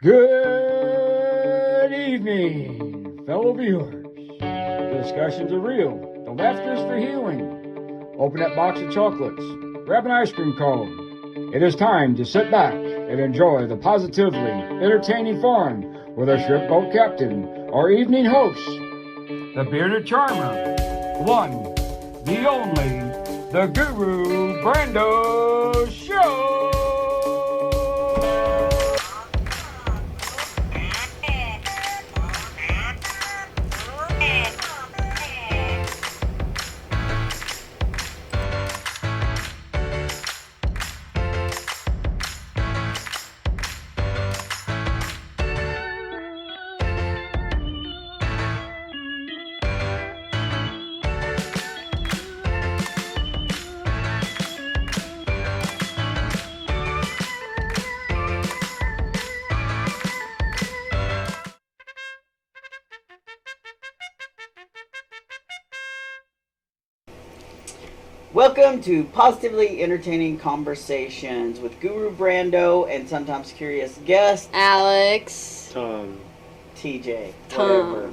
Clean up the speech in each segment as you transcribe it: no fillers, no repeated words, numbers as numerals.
Good evening, fellow viewers. The discussions are real. The laughter is for healing. Open that box of chocolates. Grab an ice cream cone. It is time to sit back and enjoy the positively entertaining fun with our shrimp boat captain, our evening host, the bearded charmer, one, the only, the Guru Brando Show. Welcome to Positively Entertaining Conversations with Guru Brando and sometimes curious guest Alex. Tom. TJ. Tom. Whatever.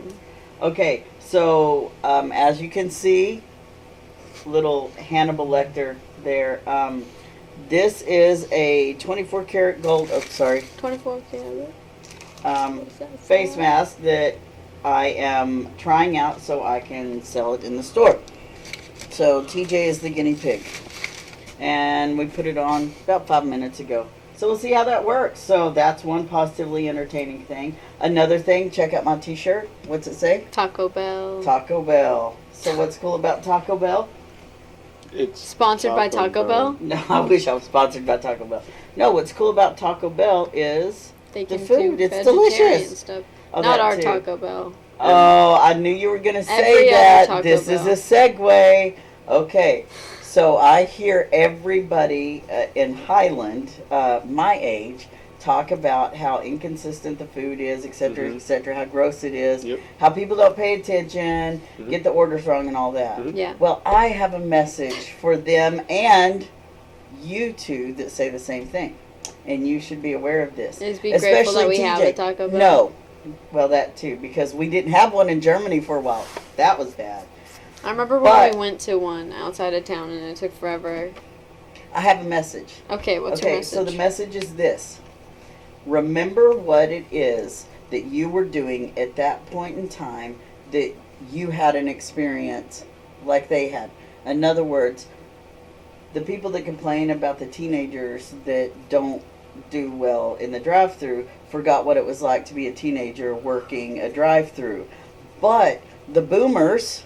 Okay, so as you can see, little Hannibal Lecter there. This is a 24 karat gold. Oh, sorry. 24 karat. Face mask that I am trying out so I can sell it in the store. So TJ is the guinea pig, and we put it on about 5 minutes ago. So we'll see how that works. So that's one positively entertaining thing. Another thing, check out my t-shirt. What's it say? Taco Bell. Taco Bell. So what's cool about Taco Bell? It's Sponsored by Taco Bell. No, I wish I was sponsored by Taco Bell. No, what's cool about Taco Bell is They the can food. do It's vegetarian delicious. Stuff. Oh, Not that our too. Taco Bell. Oh, I knew you were going to say Every other that. Taco This Bell. is a segue. Okay, so I hear everybody in Highland, my age, talk about how inconsistent the food is, etc., etc., how gross it is, how people don't pay attention, get the orders wrong and all that. Yeah. Well, I have a message for them and you two that say the same thing. And you should be aware of this. Just be grateful that we have a Taco Bell. No. Well, that too, because we didn't have one in Germany for a while. That was bad. I remember when we went to one outside of town and it took forever. I have a message. Okay, what's your message? So the message is this. Remember what it is that you were doing at that point in time that you had an experience like they had. In other words, the people that complain about the teenagers that don't do well in the drive-thru forgot what it was like to be a teenager working a drive-thru. But the boomers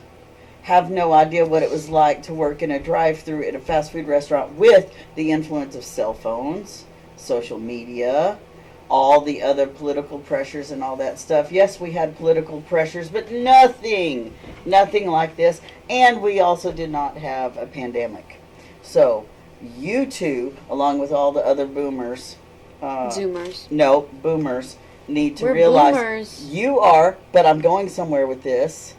have no idea what it was like to work in a drive-thru at a fast food restaurant with the influence of cell phones, social media, all the other political pressures and all that stuff. Yes, we had political pressures, but nothing like this. And we also did not have a pandemic. So you two, along with all the other boomers, Zoomers. No, boomers, need to We're realize boomers. you are, but I'm going somewhere with this.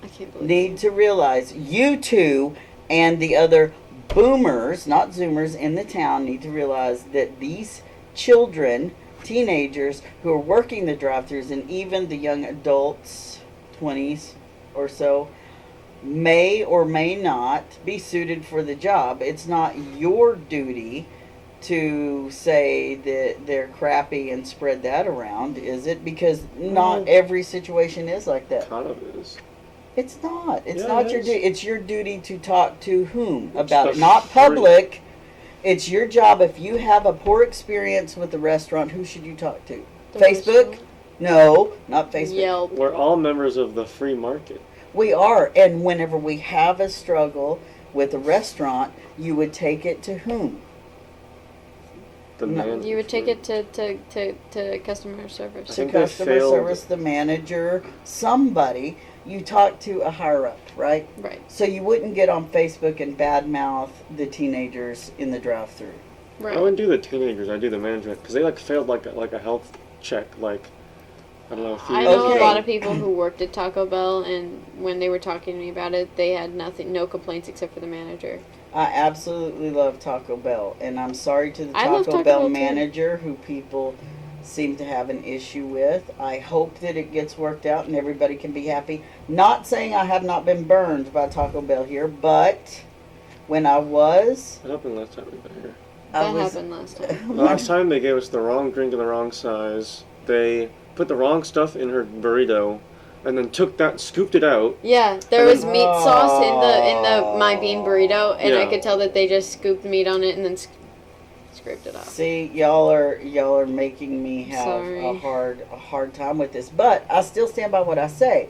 I can't believe Need to realize you two and the other boomers, not zoomers, in the town need to realize that these children, teenagers who are working the drive-thrus and even the young adults, 20s or so, may or may not be suited for the job. It's not your duty to say that they're crappy and spread that around, is it? Because not every situation is like that. Kind of is. It's not. It's Yeah, not it your is. duty. It's your duty to talk to whom It's about it. the Not free- public. It's your job. If you have a poor experience with the restaurant, who should you talk to? The Facebook? restaurant. No, not Facebook. Yelp. We're all members of the free market. We are. And whenever we have a struggle with a restaurant, you would take it to whom? The No. man. You would take it to customer service. I To think they customer failed. service, the manager, somebody. You talk to a higher up, right? Right. So you wouldn't get on Facebook and badmouth the teenagers in the drive-thru. I Right. wouldn't do the teenagers. I do the management because they failed like a health check. I don't know. A few I years know Okay. a lot of people who worked at Taco Bell, and when they were talking to me about it, they had no complaints except for the manager. I absolutely love Taco Bell, and I'm sorry to the I love Taco Taco Bell Bell, too. manager who people seem to have an issue with. I hope that it gets worked out and everybody can be happy. Not saying I have not been burned by Taco Bell here, but when I was, What happened last time we got here? That happened last time. Last time they gave us the wrong drink in the wrong size. They put the wrong stuff in her burrito, and then took that, scooped it out. Yeah, there And was then- meat sauce in the my bean burrito, and I Yeah. could tell that they just scooped meat on it and then scraped it off. See, y'all are making me have Sorry. a hard time with this, but I still stand by what I say.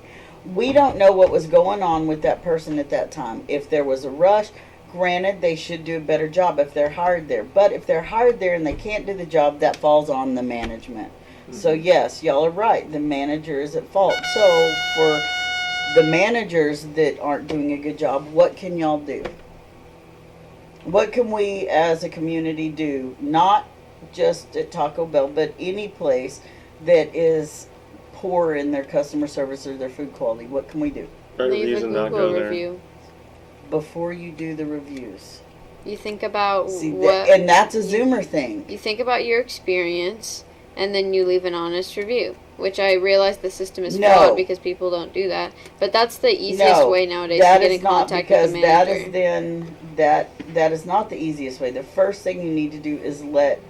We don't know what was going on with that person at that time. If there was a rush, granted, they should do a better job if they're hired there. But if they're hired there and they can't do the job, that falls on the management. So yes, y'all are right. The manager is at fault. So for the managers that aren't doing a good job, what can y'all do? What can we as a community do? Not just at Taco Bell, but any place that is poor in their customer service or their food quality. What can we do? Write Leave reviews a and not Google go there. review. Before you do the reviews. You think about See, what and that's a Zoomer thing. you think about your experience, and then you leave an honest review. Which I realize the system is No. flawed because people don't do that. But that's the easiest No, way nowadays to that get is in not, contact with because the that manager. is then that is not the easiest way. The first thing you need to do is let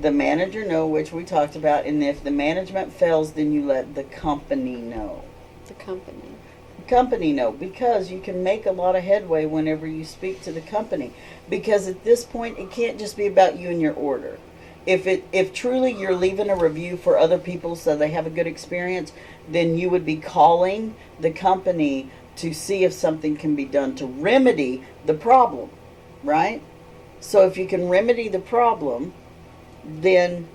the manager know, which we talked about, and if the management fails, then you let the company know. The company. Company know, because you can make a lot of headway whenever you speak to the company, because at this point it can't just be about you and your order. If truly you're leaving a review for other people so they have a good experience, then you would be calling the company to see if something can be done to remedy the problem, right? So if you can remedy the problem, then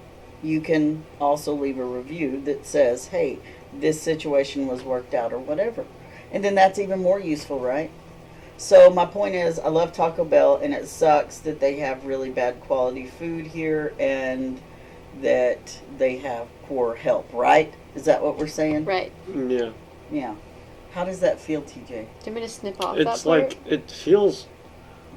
you can also leave a review that says, hey, this situation was worked out or whatever. And then that's even more useful, right? So my point is, I love Taco Bell, and it sucks that they have really bad quality food here and that they have poor help, right? Is that what we're saying? Right. Yeah. Yeah. How does that feel, TJ? Do you want me to snip off that It's part? like, it feels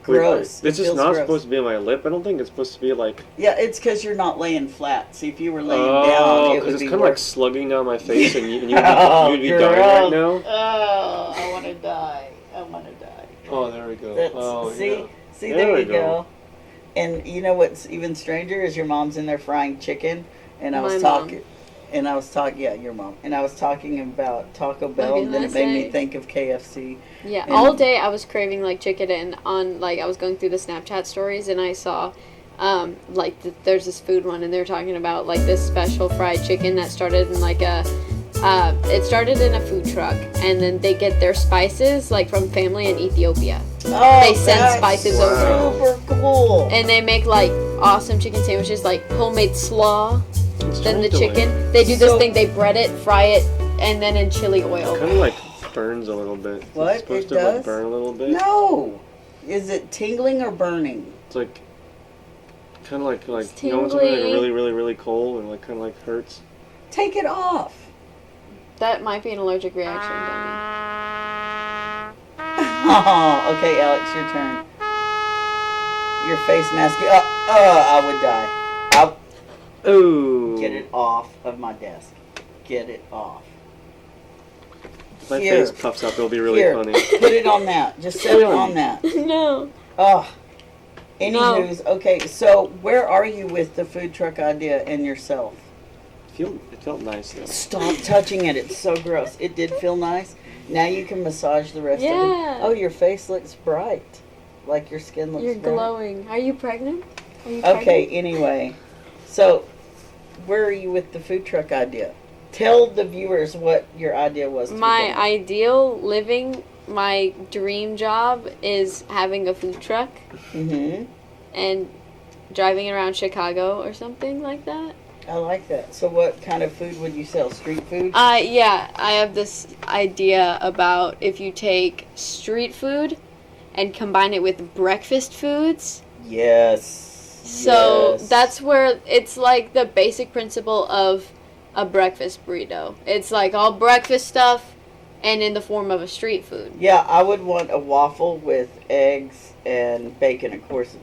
Gross. This It is feels not gross. supposed to be on my lip. I don't think it's supposed to be like. Yeah, it's because you're not laying flat. See, if you were laying down, Oh, it because would it's be kind of like worse. slugging down my face, and you'd be Oh, dying right girl. now. Oh, I want to die. I want to die. Oh, there we go. That's, Oh, see, yeah. see, There there we you go. And you know what's even stranger is your mom's in there frying chicken, and I was My mom. talking, yeah, your mom, and I was talking about Taco Bell, Okay, and then it let's made me say- think of KFC. Yeah, And- all day I was craving like chicken, and I was going through the Snapchat stories and I saw there's this food one, and they're talking about like this special fried chicken that started in like it started in a food truck, and then they get their spices like from family in Ethiopia, Oh, They send that's spices over. Super cool. and they make like awesome chicken sandwiches, like homemade slaw. It's Then the totally- chicken, they do this So- thing, they bread it, fry it, and then in chili oil. Kind of like burns a little bit. What? It's supposed It to like does? burn a little bit. No, is it tingling or burning? It's like kind of like It's you know when something like tingly. really really really cold and like kind of like hurts. Take it off. That might be an allergic reaction, Danny. Oh, okay, Alex, your turn. Your face mask. I would die. Ooh. Get it off of my desk. Get it off. If my Here. face puffs up, it'll be really Here. funny. Put it on that. Just set it on that. No. Oh. No. Anywho's, okay, so where are you with the food truck idea and yourself? It felt nice though. Stop touching it. It's so gross. It did feel nice. Now you can massage the rest of Yeah. it. Oh, your face looks bright. Like your skin looks You're bright. glowing. Are you pregnant? Are you Okay, pregnant? anyway. So, where are you with the food truck idea? Tell the viewers what your idea was. To My begin with. ideal living, my dream job is having a food truck Mhm. and driving around Chicago or something like that. I like that. So, what kind of food would you sell? Street food? Yeah, I have this idea about if you take street food and combine it with breakfast foods. Yes. So Yes. that's where it's like the basic principle of a breakfast burrito. It's like all breakfast stuff and in the form of a street food. Yeah, I would want a waffle with eggs and bacon, of course.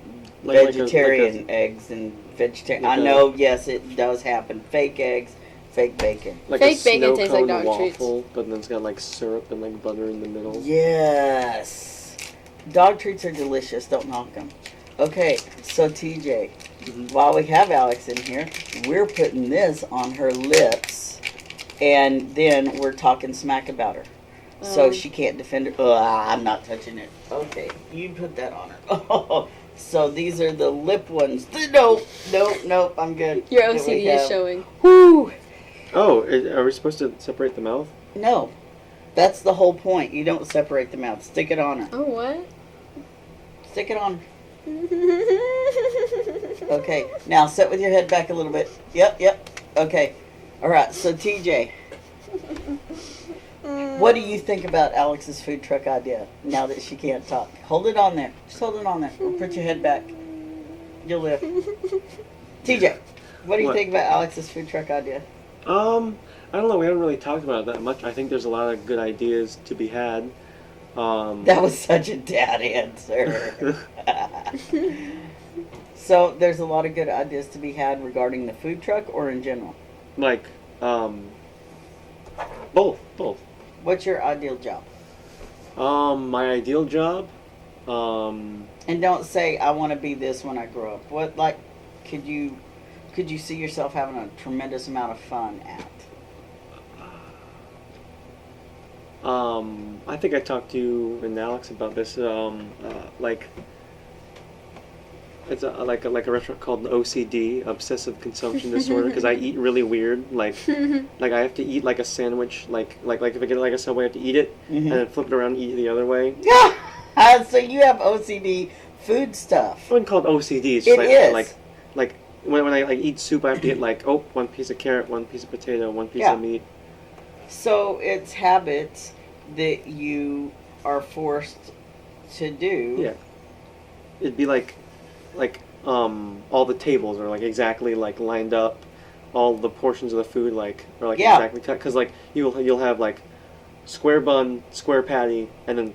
Like a- Vegetarian eggs and vegetarian. Like I know, yes, it does happen. Fake eggs, fake bacon. Like Fake a bacon snow tastes like cone dog treats. waffle, but then it's got like syrup and like butter in the middle. Yes. Dog treats are delicious. Don't knock them. Okay, so TJ, while we have Alex in here, we're putting this on her lips, and then we're talking smack about her. So she can't defend her. I'm not touching it. Okay, you put that on her. Oh, so these are the lip ones. Nope, I'm good. Your Here we OCD is have- showing. Whoo! Oh, are we supposed to separate the mouth? No, that's the whole point. You don't separate the mouth. Stick it on her. Oh, what? Stick it on her. Okay, now sit with your head back a little bit. Yep. Okay. All right, so TJ, what do you think about Alex's food truck idea now that she can't talk? Hold it on there. Just hold it on there. Or put your head back. You'll live. TJ, what do you What? think about Alex's food truck idea? I don't know. We haven't really talked about it that much. I think there's a lot of good ideas to be had. That was such a dad answer. So there's a lot of good ideas to be had regarding the food truck or in general? Like, both. What's your ideal job? My ideal job, And don't say I want to be this when I grow up. What, like, could you see yourself having a tremendous amount of fun at? I think I talked to you and Alex about this. Like, it's like a restaurant called OCD, Obsessive Consumption Disorder, because I eat really weird. Like I have to eat like a sandwich. Like if I get like a Subway, I have to eat it and then flip it around and eat it the other way. Yeah. So you have OCD food stuff. I wouldn't call it OCD. It's It just is. like when I like eat soup, I have to get like one piece of carrot, one piece of potato, one piece Yeah. of meat. So it's habits that you are forced to do. Yeah. It'd be like all the tables are like exactly like lined up, all the portions of the food are like Yeah. exactly cut, because like you'll have like square bun, square patty, and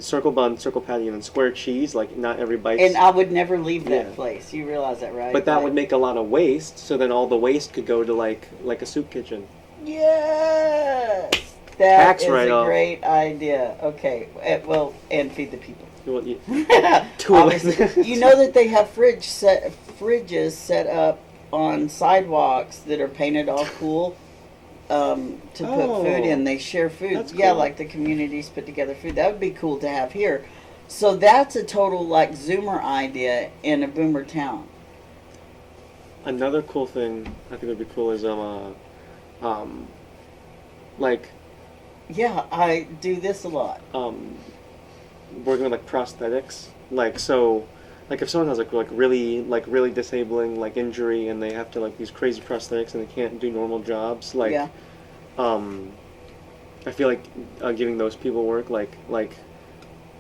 circle bun, circle patty, and then square cheese. Like not every bite. And I would never leave that Yeah. place. You realize that, right? But that Like- would make a lot of waste. So then all the waste could go to like a soup kitchen. Yes. That Tax is a write-off. great idea. Okay. Well, and feed the people. Well, Obviously, you know that they have fridges set up on sidewalks that are painted all cool to put food in. They share food. That's Yeah, cool. like the communities put together food. That would be cool to have here. So that's a total like Zoomer idea in a boomer town. Another cool thing I think would be cool is like Yeah, I do this a lot. working with like prosthetics, like if someone has like really disabling like injury and they have to like use crazy prosthetics and they can't do normal jobs, like Yeah. I feel like giving those people work, like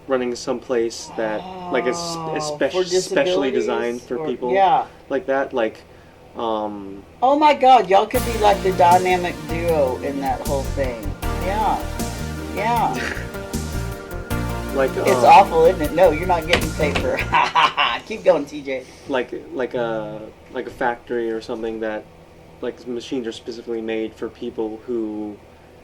running someplace that like is For specially disabilities designed for or- people Yeah. like that, Oh my God, y'all could be like the dynamic duo in that whole thing. Yeah. Yeah. like It's awful, isn't it? No, you're not getting paid for it. Keep going, TJ. like a factory or something that like machines are specifically made for people who,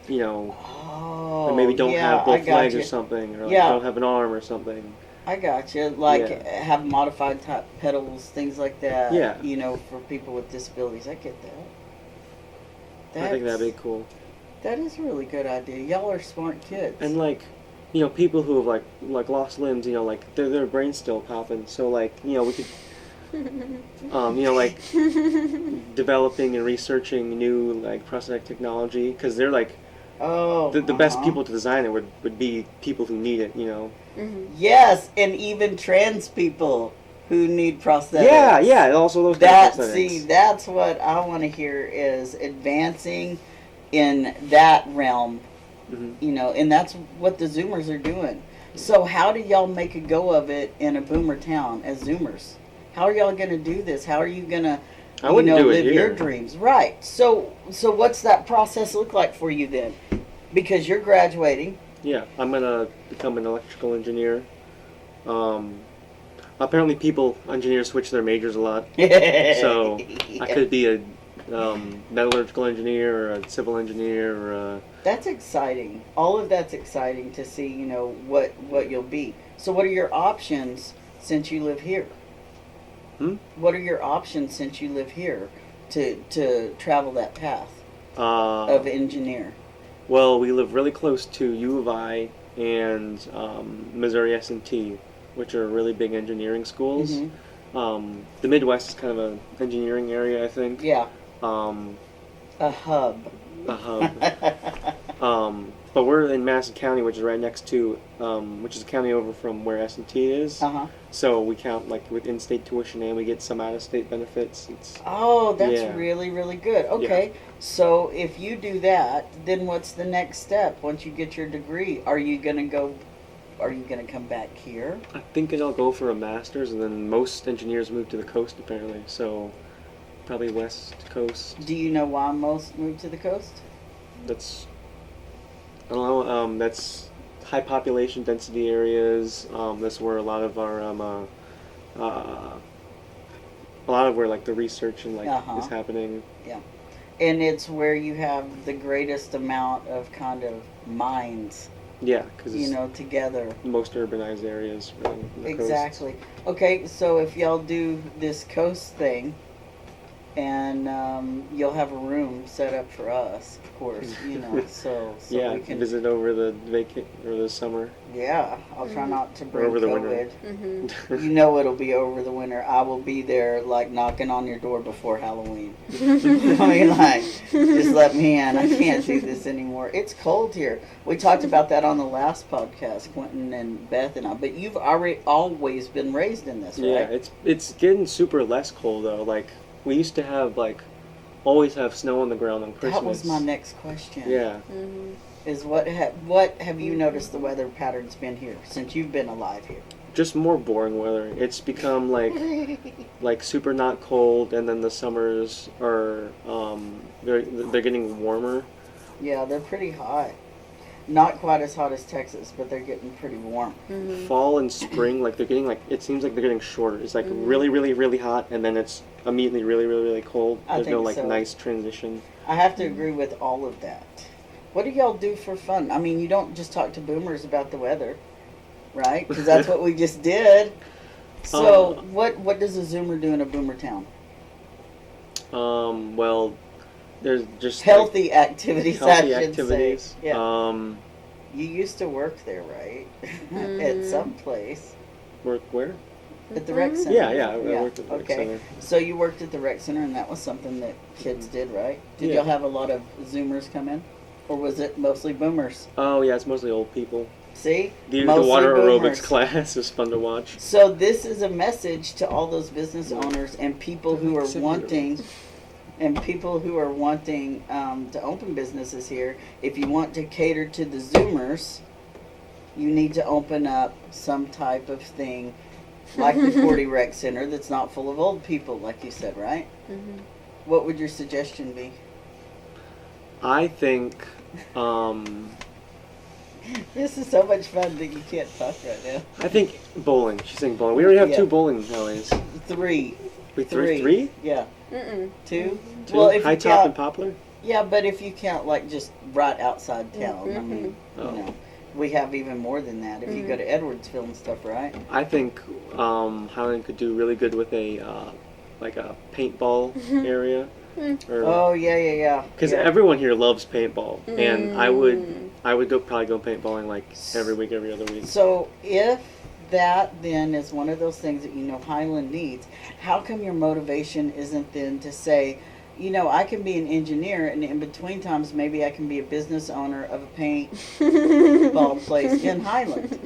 you know, Oh, maybe don't yeah, have both I got legs you. or something, or like Yeah. don't have an arm or something. I got you. Like Yeah. have modified type pedals, things like that. Yeah. You know, for people with disabilities. I get that. I think that'd be cool. That is a really good idea. Y'all are smart kids. And like, you know, people who have like lost limbs, you know, like their brain's still popping. So like, you know, we could, you know, like developing and researching new like prosthetic technology, because they're like the best people to design it would be people who need it, you know. Yes, and even trans people who need prosthetics. Yeah. Also those kind of prosthetics. That's what I want to hear is advancing in that realm. You know, and that's what the Zoomers are doing. So how do y'all make a go of it in a boomer town as Zoomers? How are y'all going to do this? How are you going to, I wouldn't do it live your here. dreams? Right. So what's that process look like for you then? Because you're graduating. Yeah, I'm gonna become an electrical engineer. apparently engineers switch their majors a lot. So I could be a metallurgical engineer or a civil engineer or a... That's exciting. All of that's exciting to see, you know, what you'll be. So what are your options since you live here? What are your options since you live here to travel that path of engineer? Well, we live really close to U of I and Missouri S&T, which are really big engineering schools. Mm-hmm. The Midwest is kind of an engineering area, I think. Yeah. A hub. But we're in Madison County, which is right next to, which is a county over from where S&T is. So we count like with in-state tuition and we get some out-of-state benefits. That's really, really good. Okay, so if you do that, then what's the next step once you get your degree? Are you gonna come back here? I think I'll go for a master's, and then most engineers move to the coast apparently. So probably West Coast. Do you know why most move to the coast? I don't know. That's high population density areas. That's where a lot of our where like the research and like is happening. Yeah, and it's where you have the greatest amount of kind of minds. Yeah, because you know, together. Most urbanized areas. Really, exactly. Coast. Okay, so if y'all do this coast thing, and you'll have a room set up for us, of course, you know, so yeah, we can visit over the the summer. Yeah, I'll try not to bring over the COVID. Winter. You know it'll be over the winter. I will be there, like, knocking on your door before Halloween. I mean, like, just let me in. I can't do this anymore. It's cold here. We talked about that on the last podcast, Quentin and Beth and I. But you've always been raised in this, right? Yeah, it's getting super less cold though. Like, we used to have, like, always have snow on the ground on Christmas. That was my next question. Yeah. Is what have you noticed the weather pattern's been here since you've been alive here? Just more boring weather. It's become, like super not cold, and then the summers are, they're getting warmer. Yeah, they're pretty hot. Not quite as hot as Texas, but they're getting pretty warm. Fall and spring, like, they're getting, like, it seems like they're getting shorter. It's like really, really, really hot, and then it's immediately really, really, really cold. There's no, like, nice transition. I have to agree with all of that. What do y'all do for fun? I mean, you don't just talk to boomers about the weather, right? Because that's what we just did. So, what does a Zoomer do in a boomer town? Well, there's just healthy activities. Healthy I should activities. Say. Yeah. You used to work there, right? At some place. Work where? At the rec center. Yeah. I worked at the rec center. So you worked at the rec center, and that was something that kids did, right? Did y'all have a lot of Zoomers come in? Or was it mostly boomers? Oh, yeah, it's mostly old people. See? The water boomers. Aerobics class is fun to watch. So this is a message to all those business owners and people who are wanting... And people who are wanting to open businesses here, if you want to cater to the Zoomers, you need to open up some type of thing like the 40 Rec Center that's not full of old people, like you said, right? What would your suggestion be? I think... This is so much fun that you can't talk right now. I think bowling. She's saying bowling. We already have 2 bowling alleys. 3. Three? Yeah. 2? Well, if High Top and Poplar? Yeah, but if you count, like, just right outside town, I mean, you know, we have even more than that if you go to Edwardsville and stuff, right? I think Highland could do really good with a, like a paintball area. Yeah. Because everyone here loves paintball, and I would probably go paintballing like every week, every other week. So if that then is one of those things that you know Highland needs, how come your motivation isn't then to say, you know, I can be an engineer, and in between times maybe I can be a business owner of a paintball place in Highland?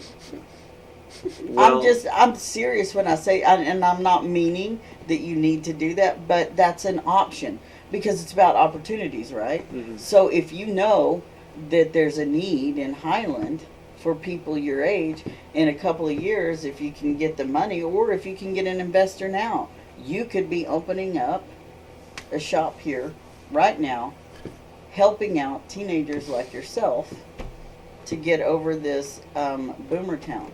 Well, I'm serious when I say, and I'm not meaning that you need to do that, but that's an option because it's about opportunities, right? So if you know that there's a need in Highland for people your age, in a couple of years, if you can get the money or if you can get an investor now, you could be opening up a shop here right now, helping out teenagers like yourself to get over this boomer town.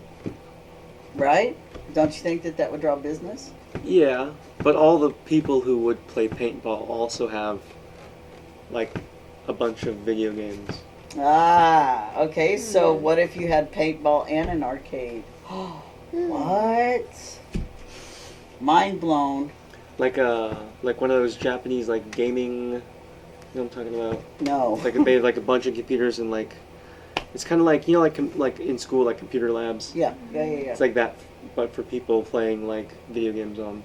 Right? Don't you think that would draw business? Yeah, but all the people who would play paintball also have like a bunch of video games. Ah, okay. So what if you had paintball and an arcade? What? Mind blown. Like one of those Japanese like gaming. You know what I'm talking about? No. Like they have like a bunch of computers and like it's kind of like like in school like computer labs. Yeah. It's like that, but for people playing like video games on.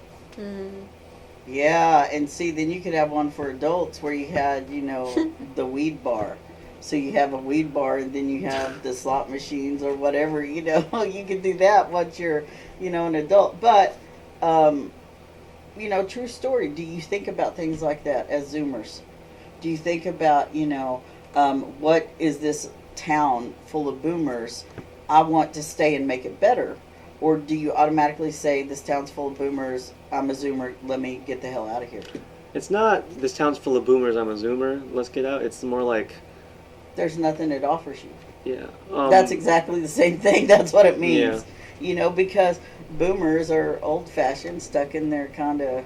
Yeah, and see, then you could have one for adults where you had, the weed bar. So you have a weed bar, and then you have the slot machines or whatever. You can do that once you're, an adult. But, true story. Do you think about things like that as Zoomers? Do you think about, what is this town full of boomers? I want to stay and make it better. Or do you automatically say, this town's full of boomers, I'm a Zoomer, let me get the hell out of here? It's not, this town's full of boomers, I'm a Zoomer, let's get out. It's more like... There's nothing it offers you. Yeah. That's exactly the same thing. That's what it means. Yeah. Because boomers are old-fashioned, stuck in their kind of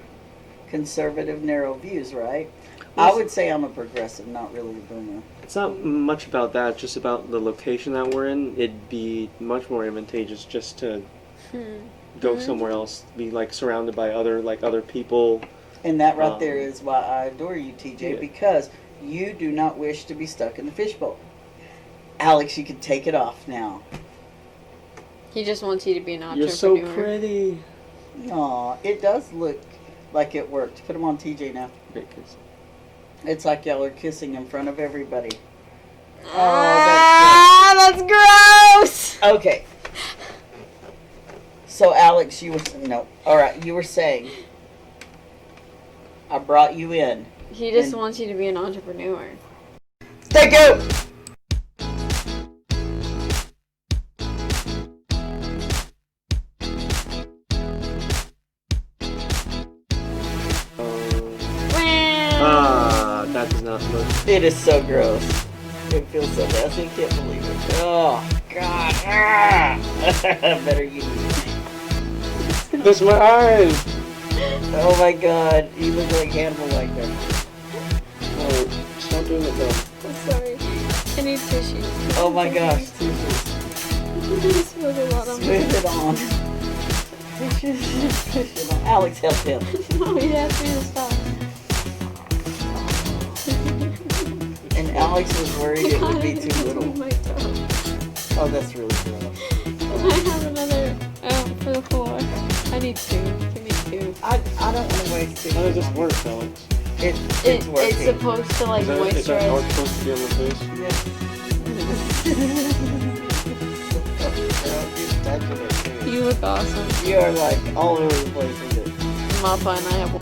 conservative, narrow views, right? I would say I'm a progressive, not really a boomer. It's not much about that, it's just about the location that we're in. It'd be much more advantageous just to go somewhere else, be like surrounded by other people. And that right there is why I adore you, TJ, because you do not wish to be stuck in the fishbowl. Alex, you can take it off now. He just wants you to be an entrepreneur. You're so pretty. Aw, it does look like it worked. Put them on TJ now. It's like y'all are kissing in front of everybody. Oh, that's gross! Okay. So, Alex, you were saying, I brought you in. He just wants you to be an entrepreneur. Thank you! That does not look... It is so gross. It feels so nasty. I can't believe it. Oh, God. Better you eat. That's my eyes! Oh, my God. You look like Hannibal like that. Oh, stop doing it though. I'm sorry. I need tissues. Oh, my gosh. Tissues. Smooth it on. Smooth it on. Push it on. Alex, help him. No, he asked me to stop. And Alex was worried it would be too little. My toe. Oh, that's really gross. And I have another for the floor. I need two. Give me two. I don't want to waste it. How does this work, Alex? It's working. It's supposed to like Is that moisturize. how it's supposed to be on my face? Yeah. You look awesome. You are like all over the place with it. Mappa and I have